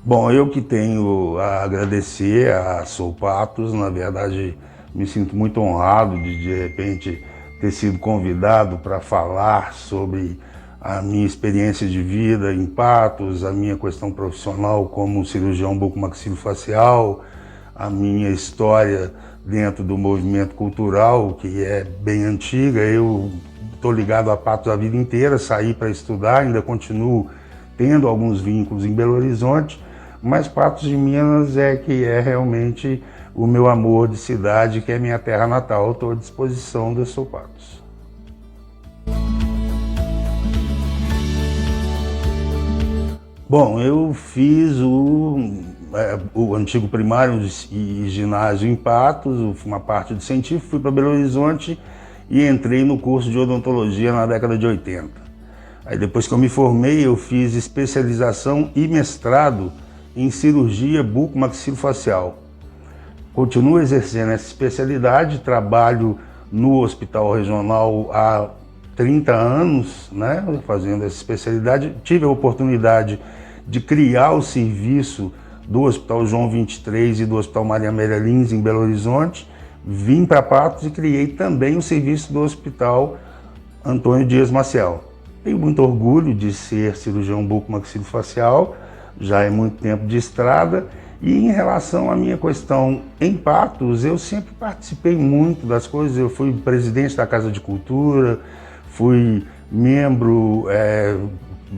Bom, eu que tenho a agradecer a Soupatos, na verdade me sinto muito honrado de repente ter sido convidado para falar sobre a minha experiência de vida em Patos, a minha questão profissional como cirurgião bucomaxilofacial, a minha história dentro do movimento cultural, que é bem antiga. Eu estou ligado a Patos a vida inteira, saí para estudar, ainda continuo tendo alguns vínculos em Belo Horizonte, mas Patos de Minas que é realmente o meu amor de cidade, que é minha terra natal. Estou à disposição da Soupatos. Bom, eu fiz o antigo primário e ginásio em Patos, uma parte do científico, fui para Belo Horizonte e entrei no curso de odontologia na década de 80. Aí depois que eu me formei, eu fiz especialização e mestrado em cirurgia bucomaxilofacial. Continuo exercendo essa especialidade, trabalho no hospital regional há 30 anos, né, fazendo essa especialidade. Tive a oportunidade de criar o serviço do Hospital João 23 e do Hospital Maria Amélia Lins em Belo Horizonte. Vim para Patos e criei também o serviço do Hospital Antônio Dias Maciel. Tenho muito orgulho de ser cirurgião bucomaxilofacial, já é muito tempo de estrada. E em relação à minha questão em Patos, eu sempre participei muito das coisas. Eu fui presidente da Casa de Cultura, fui membro,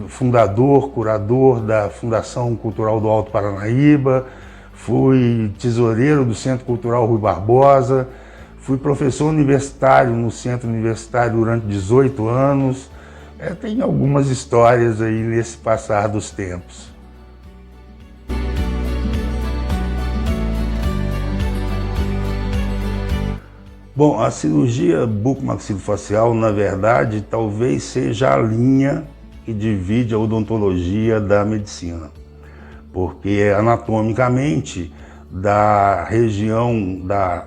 fundador, curador da Fundação Cultural do Alto Paranaíba, fui tesoureiro do Centro Cultural Rui Barbosa, fui professor universitário no Centro Universitário durante 18 anos. Tem algumas histórias aí nesse passar dos tempos. Bom, a cirurgia bucomaxilofacial, na verdade, talvez seja a linha que divide a odontologia da medicina, porque anatomicamente da região da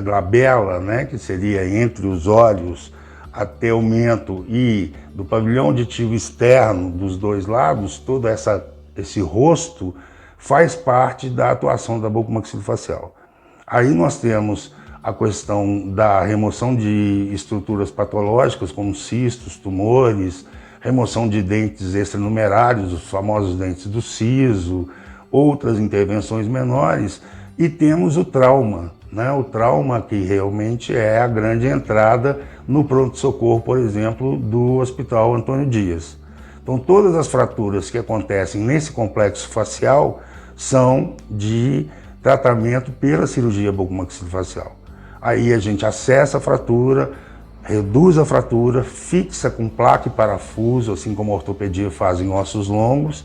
glabela, né, que seria entre os olhos até o mento, e do pavilhão auditivo externo dos dois lados, todo esse rosto faz parte da atuação da bucomaxilofacial. Aí nós temos a questão da remoção de estruturas patológicas, como cistos, tumores, remoção de dentes extranumerários, os famosos dentes do siso, outras intervenções menores, e temos o trauma, né? O trauma que realmente é a grande entrada no pronto-socorro, por exemplo, do Hospital Antônio Dias. Então todas as fraturas que acontecem nesse complexo facial são de tratamento pela cirurgia bucomaxilofacial. Aí a gente acessa a fratura, reduz a fratura, fixa com placa e parafuso, assim como a ortopedia faz em ossos longos,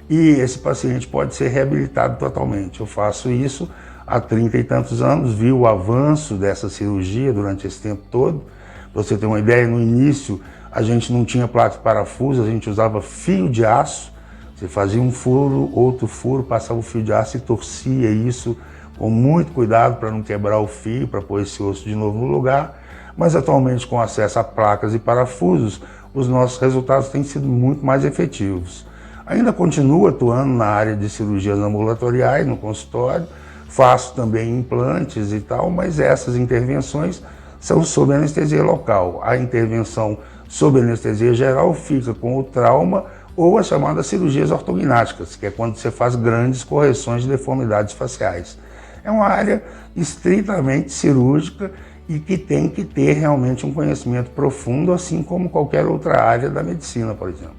e esse paciente pode ser reabilitado totalmente. Eu faço isso há 30 e tantos anos, vi o avanço dessa cirurgia durante esse tempo todo. Para você ter uma ideia, no início a gente não tinha placa e parafuso, a gente usava fio de aço. Você fazia um furo, outro furo, passava o fio de aço e torcia isso com muito cuidado para não quebrar o fio, para pôr esse osso de novo no lugar. Mas atualmente, com acesso a placas e parafusos, os nossos resultados têm sido muito mais efetivos. Ainda continuo atuando na área de cirurgias ambulatoriais, no consultório, faço também implantes e tal, mas essas intervenções são sob anestesia local. A intervenção sob anestesia geral fica com o trauma ou as chamadas cirurgias ortognáticas, que é quando você faz grandes correções de deformidades faciais. É uma área estritamente cirúrgica e que tem que ter realmente um conhecimento profundo, assim como qualquer outra área da medicina, por exemplo.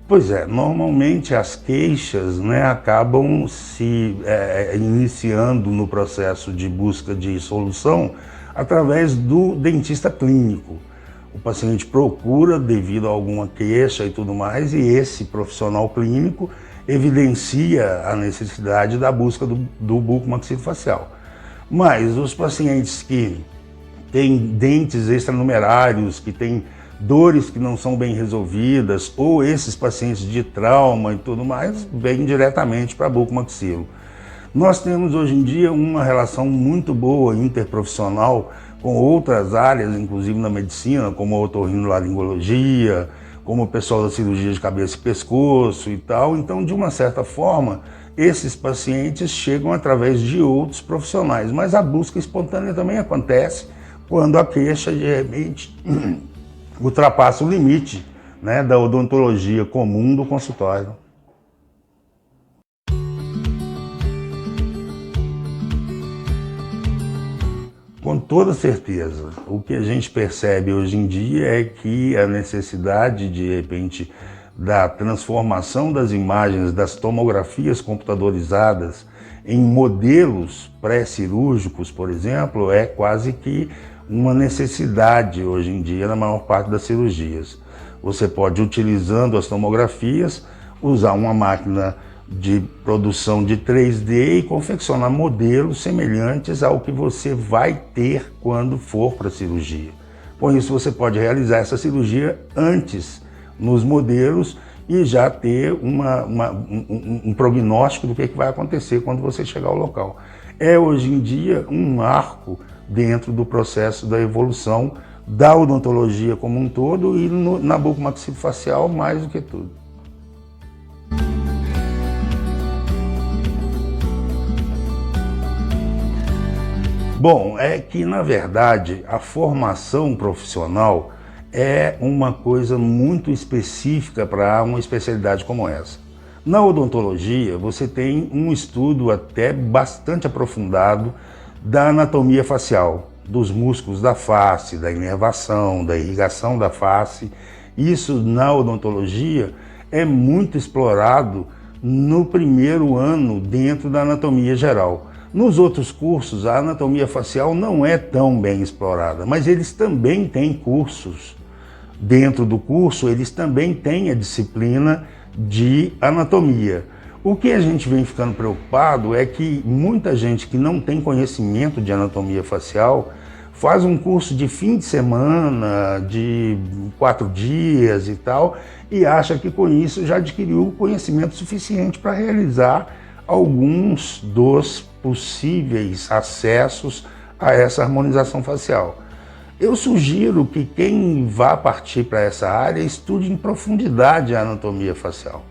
Pois é, normalmente as queixas, né, acabam se iniciando no processo de busca de solução através do dentista clínico. O paciente procura devido a alguma queixa e tudo mais, e esse profissional clínico evidencia a necessidade da busca do bucomaxilofacial. Mas os pacientes que têm dentes extranumerários, que têm dores que não são bem resolvidas, ou esses pacientes de trauma e tudo mais, vêm diretamente para a bucomaxilo. Nós temos hoje em dia uma relação muito boa interprofissional com outras áreas, inclusive na medicina, como a otorrinolaringologia, como o pessoal da cirurgia de cabeça e pescoço e tal. Então, de uma certa forma, esses pacientes chegam através de outros profissionais, mas a busca espontânea também acontece quando a queixa, de repente, ultrapassa o limite, né, da odontologia comum do consultório. Com toda certeza, o que a gente percebe hoje em dia é que a necessidade, de repente, da transformação das imagens das tomografias computadorizadas em modelos pré-cirúrgicos, por exemplo, é quase que uma necessidade hoje em dia na maior parte das cirurgias. Você pode, utilizando as tomografias, usar uma máquina de produção de 3D e confeccionar modelos semelhantes ao que você vai ter quando for para a cirurgia. Com isso, você pode realizar essa cirurgia antes nos modelos e já ter um prognóstico do que vai acontecer quando você chegar ao local. É hoje em dia um marco dentro do processo da evolução da odontologia como um todo e na bucomaxilofacial mais do que tudo. Bom, é que, na verdade, a formação profissional é uma coisa muito específica para uma especialidade como essa. Na odontologia, você tem um estudo até bastante aprofundado da anatomia facial, dos músculos da face, da inervação, da irrigação da face. Isso, na odontologia, é muito explorado no primeiro ano dentro da anatomia geral. Nos outros cursos, a anatomia facial não é tão bem explorada, mas eles também têm cursos. Dentro do curso, eles também têm a disciplina de anatomia. O que a gente vem ficando preocupado é que muita gente que não tem conhecimento de anatomia facial faz um curso de fim de semana, de 4 dias e tal, e acha que com isso já adquiriu conhecimento suficiente para realizar alguns dos possíveis acessos a essa harmonização facial. Eu sugiro que quem vá partir para essa área estude em profundidade a anatomia facial.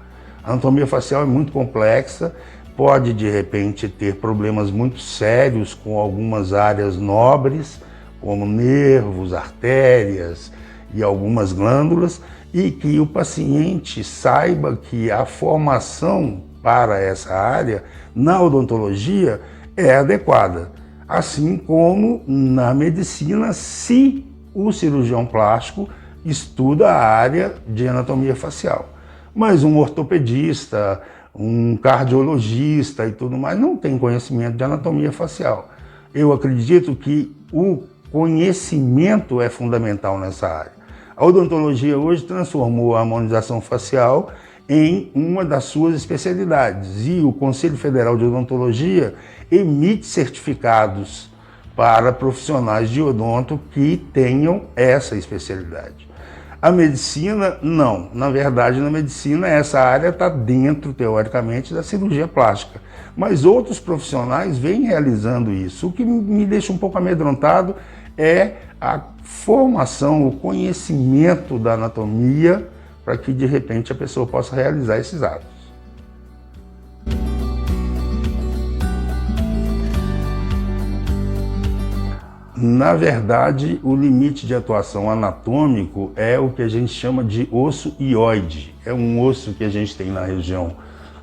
A anatomia facial é muito complexa, pode de repente ter problemas muito sérios com algumas áreas nobres, como nervos, artérias e algumas glândulas, e que o paciente saiba que a formação para essa área na odontologia é adequada, assim como na medicina, se o cirurgião plástico estuda a área de anatomia facial. Mas um ortopedista, um cardiologista e tudo mais não tem conhecimento de anatomia facial. Eu acredito que o conhecimento é fundamental nessa área. A odontologia hoje transformou a harmonização facial em uma das suas especialidades e o Conselho Federal de Odontologia emite certificados para profissionais de odonto que tenham essa especialidade. A medicina, não. Na verdade, na medicina, essa área está dentro, teoricamente, da cirurgia plástica. Mas outros profissionais vêm realizando isso. O que me deixa um pouco amedrontado é a formação, o conhecimento da anatomia para que, de repente, a pessoa possa realizar esses atos. Na verdade, o limite de atuação anatômico é o que a gente chama de osso hioide. É um osso que a gente tem na região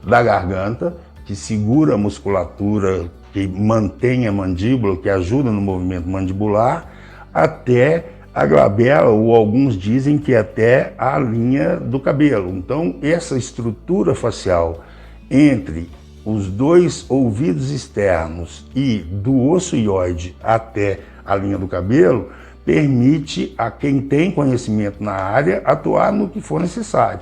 da garganta, que segura a musculatura, que mantém a mandíbula, que ajuda no movimento mandibular, até a glabela, ou alguns dizem que até a linha do cabelo. Então, essa estrutura facial entre os dois ouvidos externos e do osso hioide até a linha do cabelo permite a quem tem conhecimento na área atuar no que for necessário.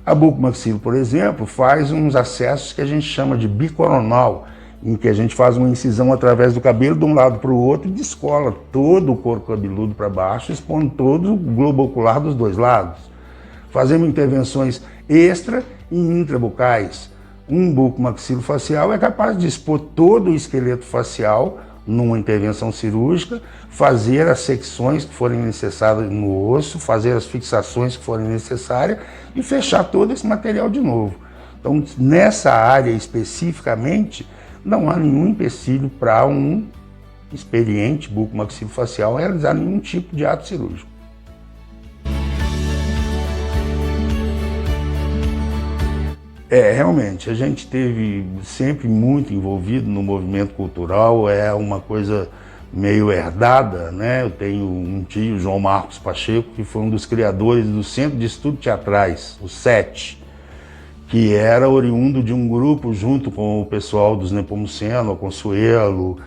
A bucomaxilo, por exemplo, faz uns acessos que a gente chama de bicoronal, em que a gente faz uma incisão através do cabelo de um lado para o outro e descola todo o couro cabeludo para baixo, expondo todo o globo ocular dos dois lados. Fazemos intervenções extra e intrabucais. Um bucomaxilofacial é capaz de expor todo o esqueleto facial numa intervenção cirúrgica, fazer as secções que forem necessárias no osso, fazer as fixações que forem necessárias e fechar todo esse material de novo. Então, nessa área especificamente, não há nenhum empecilho para um experiente bucomaxilofacial realizar nenhum tipo de ato cirúrgico. Realmente, a gente esteve sempre muito envolvido no movimento cultural, é uma coisa meio herdada, né? Eu tenho um tio, João Marcos Pacheco, que foi um dos criadores do Centro de Estudos Teatrais, o SET, que era oriundo de um grupo junto com o pessoal dos Nepomuceno, o Consuelo,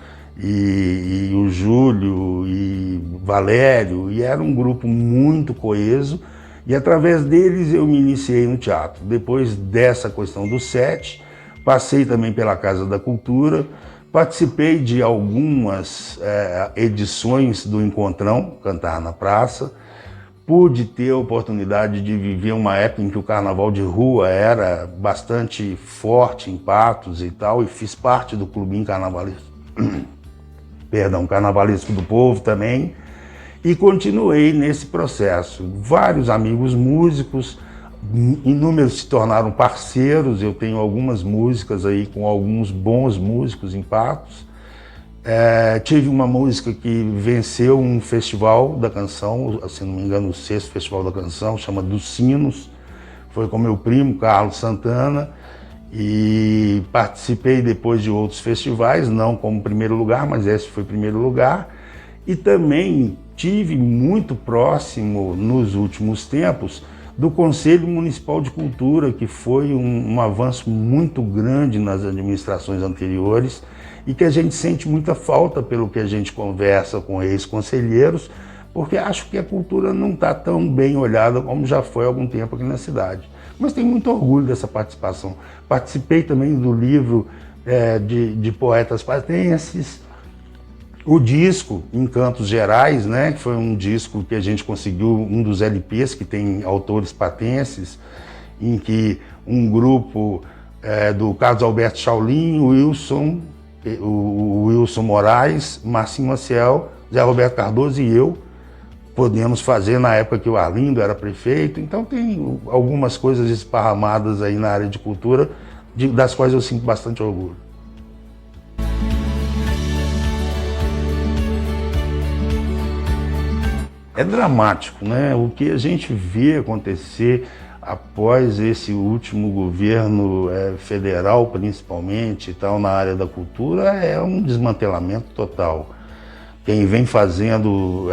e o Júlio e Valério, e era um grupo muito coeso, e através deles eu me iniciei no teatro. Depois dessa questão do SET, passei também pela Casa da Cultura, participei de algumas edições do Encontrão, Cantar na Praça, pude ter a oportunidade de viver uma época em que o carnaval de rua era bastante forte em Patos e tal, e fiz parte do clubinho carnavalesco, carnavalesco do povo também, e continuei nesse processo. Vários amigos músicos, inúmeros se tornaram parceiros, eu tenho algumas músicas aí com alguns bons músicos em Patos. Tive uma música que venceu um festival da canção, se não me engano, o 6º Festival da Canção, chama Dos Sinos, foi com meu primo, Carlos Santana, e participei depois de outros festivais, não como primeiro lugar, mas esse foi primeiro lugar, e também tive muito próximo, nos últimos tempos, do Conselho Municipal de Cultura, que foi um avanço muito grande nas administrações anteriores e que a gente sente muita falta pelo que a gente conversa com ex-conselheiros, porque acho que a cultura não está tão bem olhada como já foi há algum tempo aqui na cidade. Mas tenho muito orgulho dessa participação. Participei também do livro de poetas patenses, o disco Encantos Gerais, né, que foi um disco que a gente conseguiu, um dos LPs que tem autores patenses, em que um grupo do Carlos Alberto Chaulin, o Wilson Moraes, Marcinho Maciel, Zé Roberto Cardoso e eu podemos fazer na época que o Arlindo era prefeito. Então tem algumas coisas esparramadas aí na área de cultura, das quais eu sinto bastante orgulho. É dramático, né? O que a gente vê acontecer após esse último governo federal, principalmente, e tal, na área da cultura, é um desmantelamento total. Quem vem fazendo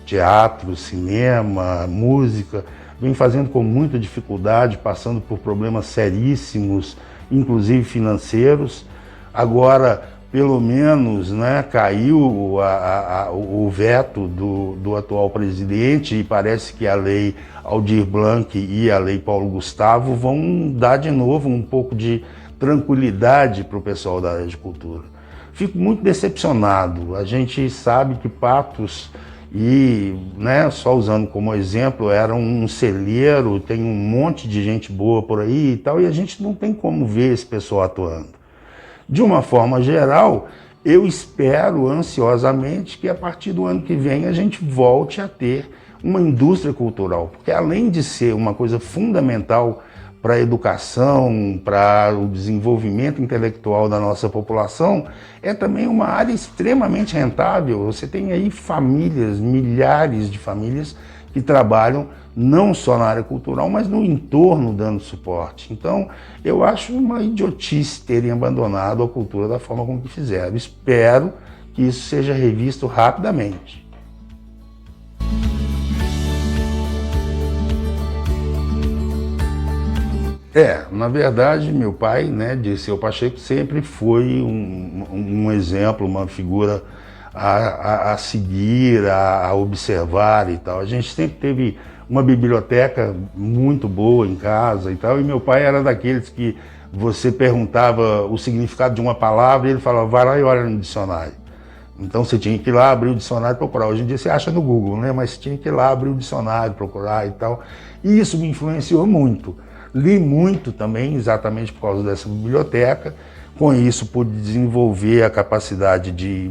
teatro, cinema, música, vem fazendo com muita dificuldade, passando por problemas seríssimos, inclusive financeiros. Agora, pelo menos, né, caiu o veto do atual presidente e parece que a lei Aldir Blanc e a lei Paulo Gustavo vão dar de novo um pouco de tranquilidade para o pessoal da área de cultura. Fico muito decepcionado. A gente sabe que Patos, e né, só usando como exemplo, era um celeiro, tem um monte de gente boa por aí e tal, e a gente não tem como ver esse pessoal atuando. De uma forma geral, eu espero ansiosamente que a partir do ano que vem a gente volte a ter uma indústria cultural, porque além de ser uma coisa fundamental para a educação, para o desenvolvimento intelectual da nossa população, é também uma área extremamente rentável. Você tem aí famílias, milhares de famílias que trabalham não só na área cultural, mas no entorno dando suporte. Então, eu acho uma idiotice terem abandonado a cultura da forma como que fizeram. Espero que isso seja revisto rapidamente. Na verdade, meu pai, né, Dirceu Pacheco, sempre foi um exemplo, uma figura a seguir, a observar e tal. A gente sempre teve uma biblioteca muito boa em casa e tal, e meu pai era daqueles que você perguntava o significado de uma palavra e ele falava, vai lá e olha no dicionário. Então você tinha que ir lá, abrir o dicionário e procurar. Hoje em dia você acha no Google, né? Mas você tinha que ir lá, abrir o dicionário, procurar e tal. E isso me influenciou muito. Li muito também, exatamente por causa dessa biblioteca. Com isso, pude desenvolver a capacidade de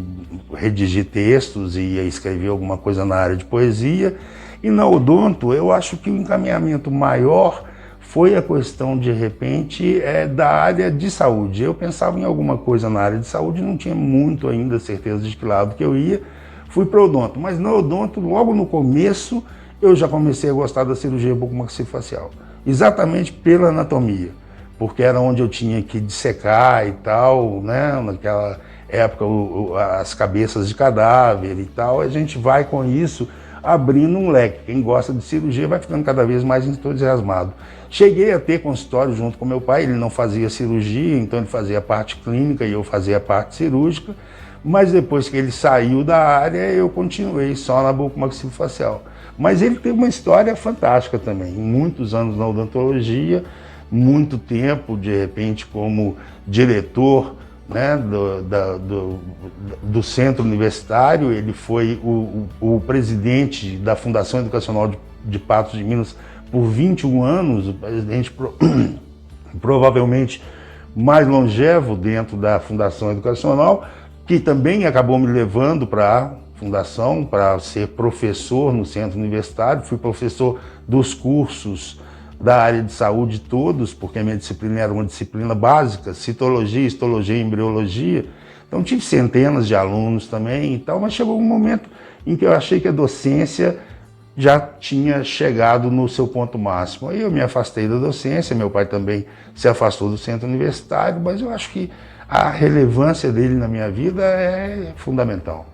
redigir textos e escrever alguma coisa na área de poesia. E na odonto, eu acho que o encaminhamento maior foi a questão, de repente, da área de saúde. Eu pensava em alguma coisa na área de saúde, não tinha muito ainda certeza de que lado que eu ia. Fui para o odonto, mas no odonto, logo no começo, eu já comecei a gostar da cirurgia bucomaxilofacial, exatamente pela anatomia, porque era onde eu tinha que dissecar e tal, né? Naquela época, as cabeças de cadáver e tal, a gente vai com isso abrindo um leque. Quem gosta de cirurgia vai ficando cada vez mais entusiasmado. Cheguei a ter consultório junto com meu pai, ele não fazia cirurgia, então ele fazia a parte clínica e eu fazia a parte cirúrgica, mas depois que ele saiu da área, eu continuei só na bucomaxilofacial. Mas ele teve uma história fantástica também, muitos anos na odontologia, muito tempo, de repente, como diretor, né, do centro universitário. Ele foi o presidente da Fundação Educacional de Patos de Minas por 21 anos, o presidente provavelmente mais longevo dentro da Fundação Educacional, que também acabou me levando para a fundação para ser professor no centro universitário. Fui professor dos cursos da área de saúde todos, porque a minha disciplina era uma disciplina básica, citologia, histologia e embriologia. Então tive centenas de alunos também e tal, mas chegou um momento em que eu achei que a docência já tinha chegado no seu ponto máximo. Aí eu me afastei da docência, meu pai também se afastou do centro universitário, mas eu acho que a relevância dele na minha vida é fundamental.